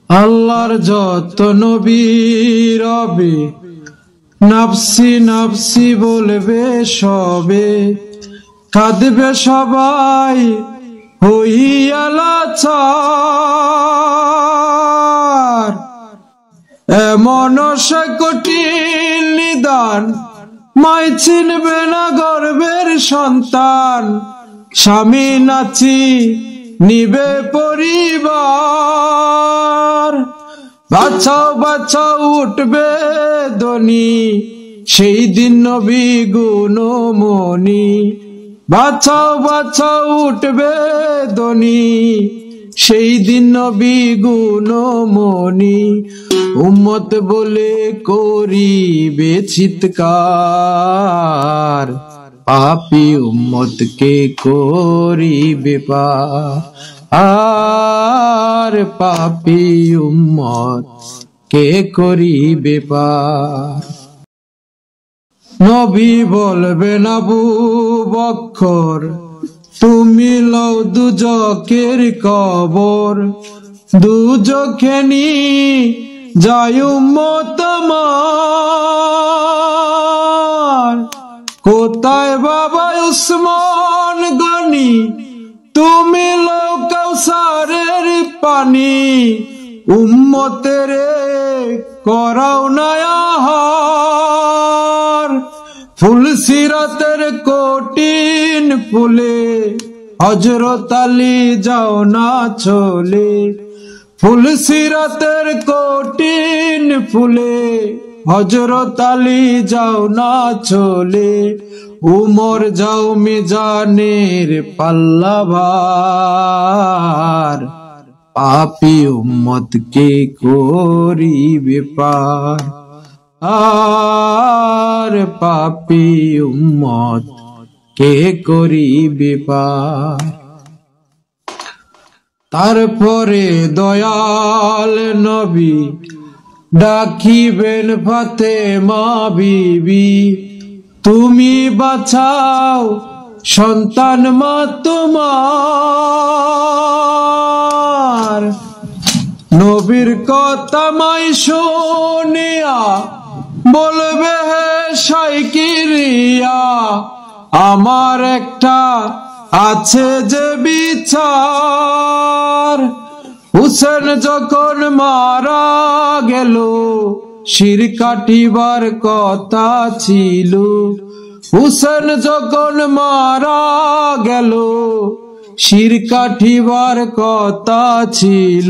আল্লাহর যত নবী রবে নাফসি নাফসি বলবে সবে, কাঁদবে সবাই হইয়া লাচার। এমন সে কঠিন নিদান মাই চিনবে না গর্বের সন্তান, স্বামী নাচি নিবে পরিবার। বাঁচাও বাঁচাও উঠবে ধ্বনি সেই দিন নবী গুণমণি, বাঁচাও বাঁচাও উঠবে ধ্বনি সেই দিন নবী গুণমণি। উম্মত বলে করিবে চিৎকার, পাপী উম্মত কে করিবে পার। আর পাপী উম্মত কে করিবে পার। নবী বলবেন আবু বকর তুমি লও দুজকের কবর, দুজকে নি যায় উম্মত আমার। কোথায় বাবা উসমান গনি তুমি লও কাউসারের পানি, উম্মতের করাও না আহার। ফুলসিরাতের কঠিন ফুলে হযরত আলী যাও না চলে, ফুলসিরাতের কঠিন ফুলে হযরত আলী যাও না চলে। উমর যাও মিজানের পাল্লা ভার, পাপী উম্মত কে করিবে পার। আর পাপী উম্মত কে করিবে পার। তারপরে দয়াল নবী ডাকিবেন ফাতেমা বিবি, তুমি বাঁচাও সন্তান মা তোমার। নবীর কথা মাই শুনিয়া বলবে হে শাইকিরিয়া, আমার একটা আছে যে বিচার। হুসেন যখন মারা গেল শির কাটিবার কথা ছিল, হুসেন যখন মারা গেল শির কাটিবার কথা ছিল।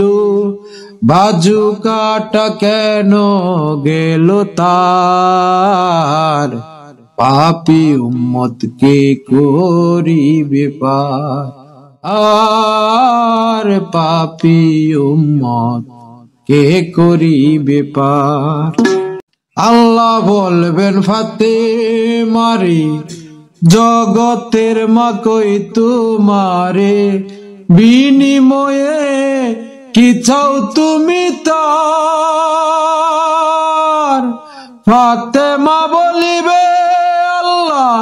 বাজু কাটা কেন গেল তার, পাপী উম্মত কে করিবে পার। আর পাপী উম্মত কে করিবে পার। আল্লাহ বলবেন ফাতেমারে জগতের মা কই তোমারে, বিনিময়ে কি চাও তুমি তার। ফাতেমা বলিবে আল্লাহ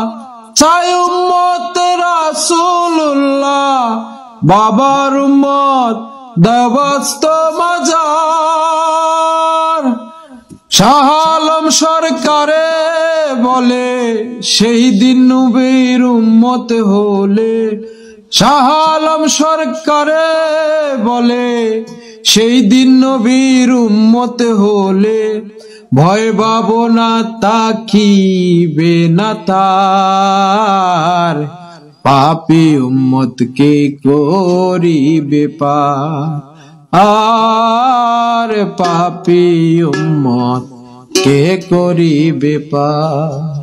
চাই উম্মত রাসূলুল্লাহ, বাবার উম্মত দেবস্ত মাজার। শাহ আলম সরকারে বলে সেই দিন নবীর উম্মত হলে, শাহ আলম সরকারে বলে সেই দিন নবীর উম্মত হলে। ভয় ভাবনা তাকিবে না তার, পাপী উম্মত কে করিবে পার। আর পাপী উম্মত কে করিবে পার।